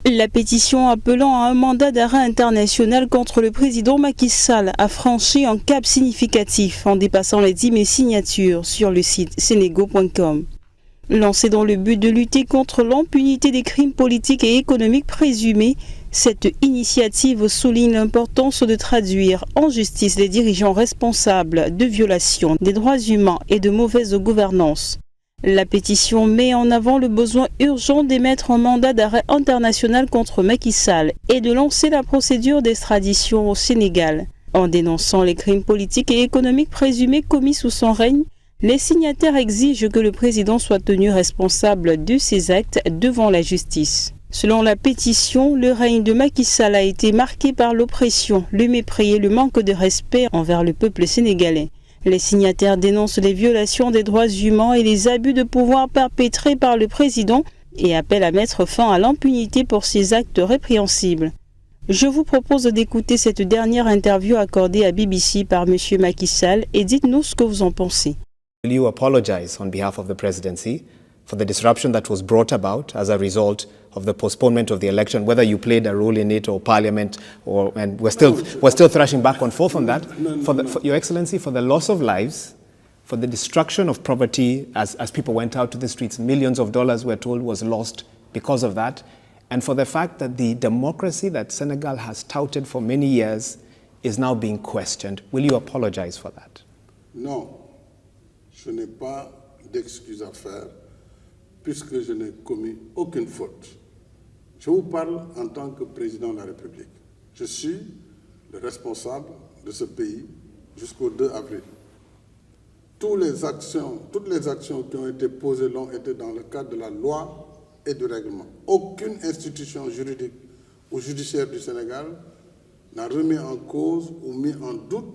La pétition appelant à un mandat d'arrêt international contre le président Macky Sall a franchi un cap significatif en dépassant les 10 000 signatures sur le site senego.com. Lancée dans le but de lutter contre l'impunité des crimes politiques et économiques présumés, cette initiative souligne l'importance de traduire en justice les dirigeants responsables de violations des droits humains et de mauvaise gouvernance. La pétition met en avant le besoin urgent d'émettre un mandat d'arrêt international contre Macky Sall et de lancer la procédure d'extradition au Sénégal. En dénonçant les crimes politiques et économiques présumés commis sous son règne, les signataires exigent que le président soit tenu responsable de ses actes devant la justice. Selon la pétition, le règne de Macky Sall a été marqué par l'oppression, le mépris et le manque de respect envers le peuple sénégalais. Les signataires dénoncent les violations des droits humains et les abus de pouvoir perpétrés par le président et appellent à mettre fin à l'impunité pour ces actes répréhensibles. Je vous propose d'écouter cette dernière interview accordée à BBC par M. Macky Sall et dites-nous ce que vous en pensez. Will you apologize on behalf of the presidency for the disruption that was brought about as a result of the postponement of the election, whether you played a role in it or Parliament, and we're still thrashing back and forth on that? For Your Excellency, for the loss of lives, for the destruction of property as people went out to the streets, millions of dollars we're told was lost because of that, and for the fact that the democracy that Senegal has touted for many years is now being questioned. Will you apologize for that? Non, je n'ai pas d'excuses à faire puisque je n'ai commis aucune faute. Je vous parle en tant que président de la République. Je suis le responsable de ce pays jusqu'au 2 avril. Toutes les actions qui ont été posées l'ont été dans le cadre de la loi et du règlement. Aucune institution juridique ou judiciaire du Sénégal n'a remis en cause ou mis en doute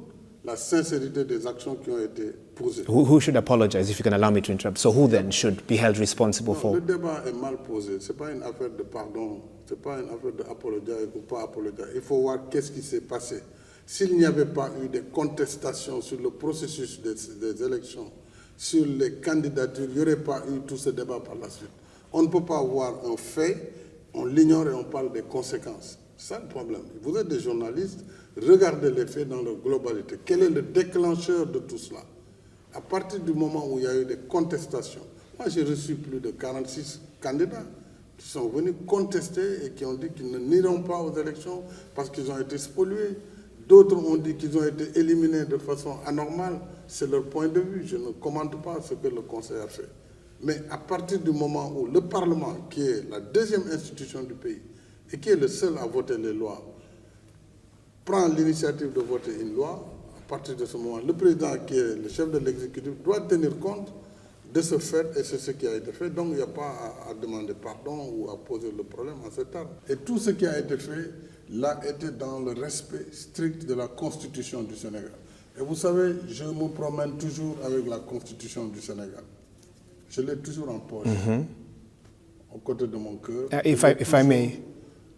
la sincérité des actions qui ont été posées. Who should apologize, if you can allow me to interrupt? So who then should be held responsible for? Le débat est mal posé. Ce n'est pas une affaire de pardon, ce n'est pas une affaire d'apologize ou pas apologize. Il faut voir qu'est-ce qui s'est passé. S'il n'y avait pas eu de contestations sur le processus des élections, sur les candidatures, il n'y aurait pas eu tout ce débat par la suite. On ne peut pas voir un fait, on l'ignore et on parle des conséquences. C'est ça le problème. Vous êtes des journalistes, regardez les faits dans leur globalité. Quel est le déclencheur de tout cela? À partir du moment où il y a eu des contestations, moi j'ai reçu plus de 46 candidats qui sont venus contester et qui ont dit qu'ils n'iront pas aux élections parce qu'ils ont été spoliés. D'autres ont dit qu'ils ont été éliminés de façon anormale. C'est leur point de vue. Je ne commente pas ce que le Conseil a fait. Mais à partir du moment où le Parlement, qui est la deuxième institution du pays et qui est le seul à voter les lois, prend l'initiative de voter une loi, à partir de ce moment, le président, qui est le chef de l'exécutif, doit tenir compte de ce fait et c'est ce qui a été fait. Donc il n'y a pas à demander pardon ou à poser le problème en cet terme. Et tout ce qui a été fait l'a été dans le respect strict de la Constitution du Sénégal. Et vous savez, je me promène toujours avec la Constitution du Sénégal. Je l'ai toujours en poche, au côté de mon cœur. If I may.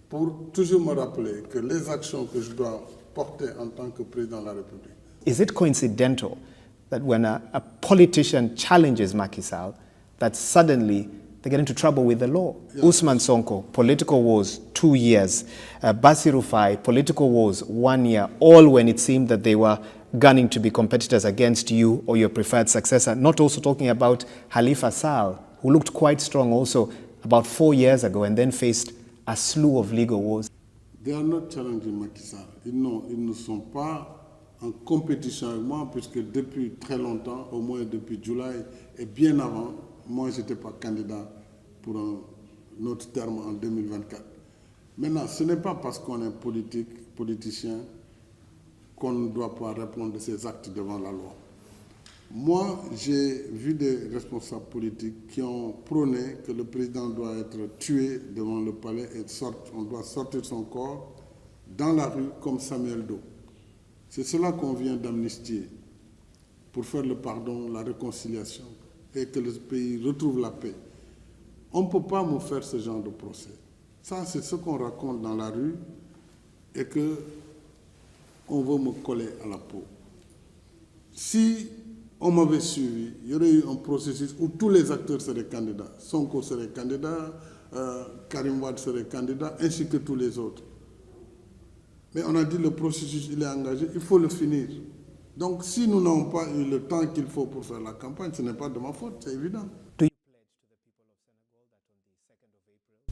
Pour toujours me rappeler que les actions que je dois porter en tant que président de la République. Is it coincidental that when a politician challenges Macky Sall, that suddenly they get into trouble with the law? Yeah. Ousmane Sonko, political wars, 2 years. Bassirou Faye, political wars, 1 year. All when it seemed that they were gunning to be competitors against you or your preferred successor. Not also talking about Halifa Sall, who looked quite strong also about 4 years ago and then faced a slew of legal wars. They are not challenging Macky Sall. Ils ne sont pas en compétition avec moi puisque depuis très longtemps, au moins depuis juillet et bien avant, moi je n'étais pas candidat pour un autre terme en 2024. Maintenant, ce n'est pas parce qu'on est politicien qu'on ne doit pas répondre de ses actes devant la loi. Moi, j'ai vu des responsables politiques qui ont prôné que le président doit être tué devant le palais et on doit sortir son corps dans la rue comme Samuel Doe. C'est cela qu'on vient d'amnistier pour faire le pardon, la réconciliation et que le pays retrouve la paix. On ne peut pas me faire ce genre de procès. Ça, c'est ce qu'on raconte dans la rue et qu'on veut me coller à la peau. Si on m'avait suivi, il y aurait eu un processus où tous les acteurs seraient candidats. Sonko serait candidat, Karim Wade serait candidat, ainsi que tous les autres. Mais on a dit le processus, il est engagé, il faut le finir. Donc si nous n'avons pas eu le temps qu'il faut pour faire la campagne, ce n'est pas de ma faute, c'est évident.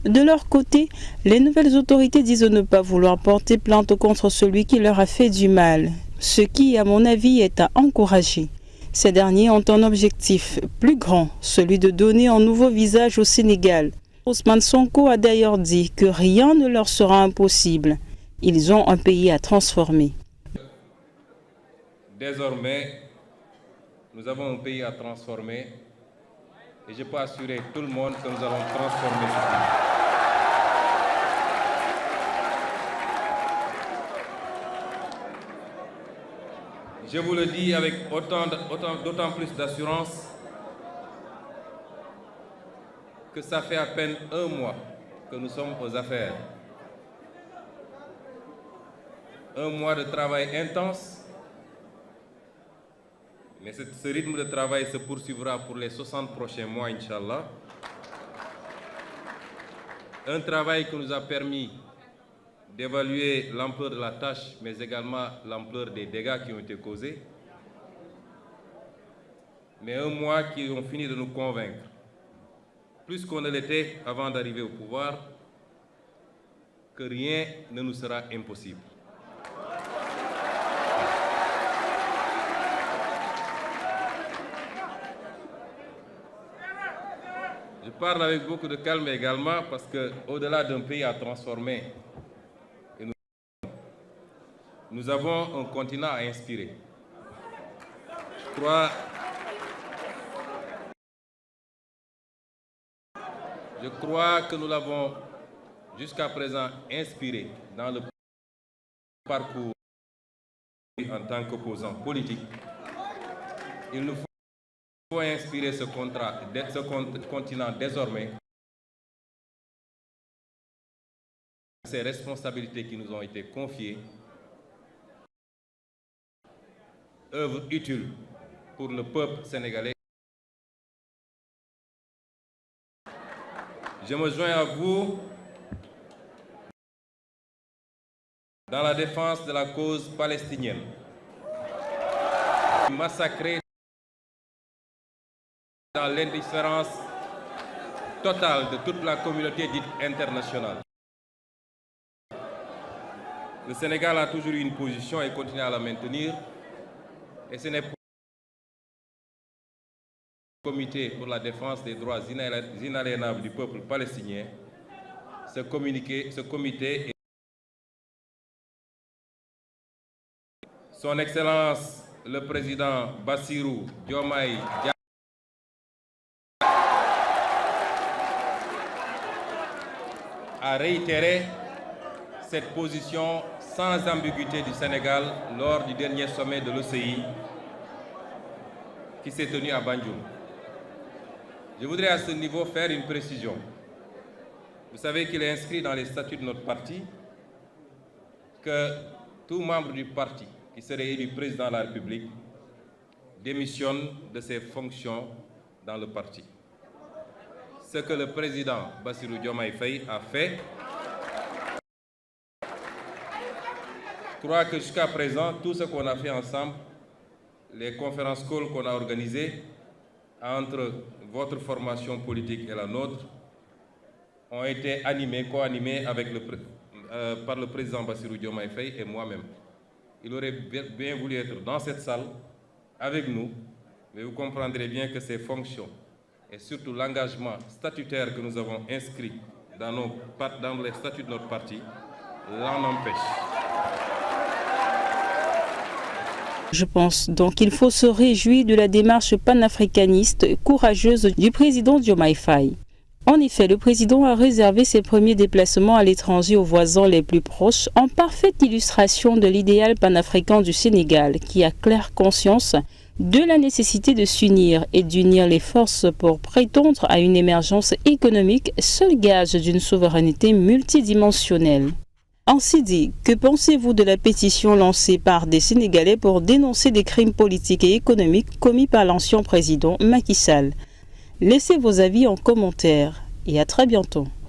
De leur côté, les nouvelles autorités disent ne pas vouloir porter plainte contre celui qui leur a fait du mal, ce qui, à mon avis, est à encourager. Ces derniers ont un objectif plus grand, celui de donner un nouveau visage au Sénégal. Ousmane Sonko a d'ailleurs dit que rien ne leur sera impossible. Ils ont un pays à transformer. Désormais, nous avons un pays à transformer et je peux assurer tout le monde que nous allons transformer ce pays. Je vous le dis avec d'autant plus d'assurance que ça fait à peine un mois que nous sommes aux affaires. Un mois de travail intense, mais ce rythme de travail se poursuivra pour les 60 prochains mois, Inch'Allah. Un travail qui nous a permis d'évaluer l'ampleur de la tâche, mais également l'ampleur des dégâts qui ont été causés. Mais un mois qui ont fini de nous convaincre, plus qu'on ne l'était avant d'arriver au pouvoir, que rien ne nous sera impossible. Je parle avec beaucoup de calme également parce qu'au-delà d'un pays à transformer, nous avons un continent à inspirer. Je crois que nous l'avons jusqu'à présent inspiré dans le parcours en tant qu'opposant politique. Il nous faut inspirer ce continent désormais. Ces responsabilités qui nous ont été confiées, œuvre utile pour le peuple sénégalais. Je me joins à vous dans la défense de la cause palestinienne. Massacrée dans l'indifférence totale de toute la communauté dite internationale. Le Sénégal a toujours eu une position et continue à la maintenir. Et ce n'est pas le comité pour la défense des droits inaliénables du peuple palestinien. Ce comité est Son Excellence le Président Bassirou Diomaye Diakhar a réitéré cette position sans ambiguïté du Sénégal lors du dernier sommet de l'OCI qui s'est tenu à Banjul. Je voudrais à ce niveau faire une précision. Vous savez qu'il est inscrit dans les statuts de notre parti que tout membre du parti qui serait élu président de la République démissionne de ses fonctions dans le parti. Ce que le président Bassirou Diomaye Faye a fait, je crois que jusqu'à présent, tout ce qu'on a fait ensemble, les conférences calls qu'on a organisées entre votre formation politique et la nôtre, ont été animées, co-animées par le président Bassirou Diomaye Faye et moi-même. Il aurait bien voulu être dans cette salle avec nous, mais vous comprendrez bien que ces fonctions et surtout l'engagement statutaire que nous avons inscrit dans les statuts de notre parti l'en empêche. Je pense donc qu'il faut se réjouir de la démarche panafricaniste courageuse du président Diomaye Faye. En effet, le président a réservé ses premiers déplacements à l'étranger aux voisins les plus proches, en parfaite illustration de l'idéal panafricain du Sénégal, qui a claire conscience de la nécessité de s'unir et d'unir les forces pour prétendre à une émergence économique, seul gage d'une souveraineté multidimensionnelle. Ainsi dit, que pensez-vous de la pétition lancée par des Sénégalais pour dénoncer des crimes politiques et économiques commis par l'ancien président Macky Sall? Laissez vos avis en commentaire et à très bientôt.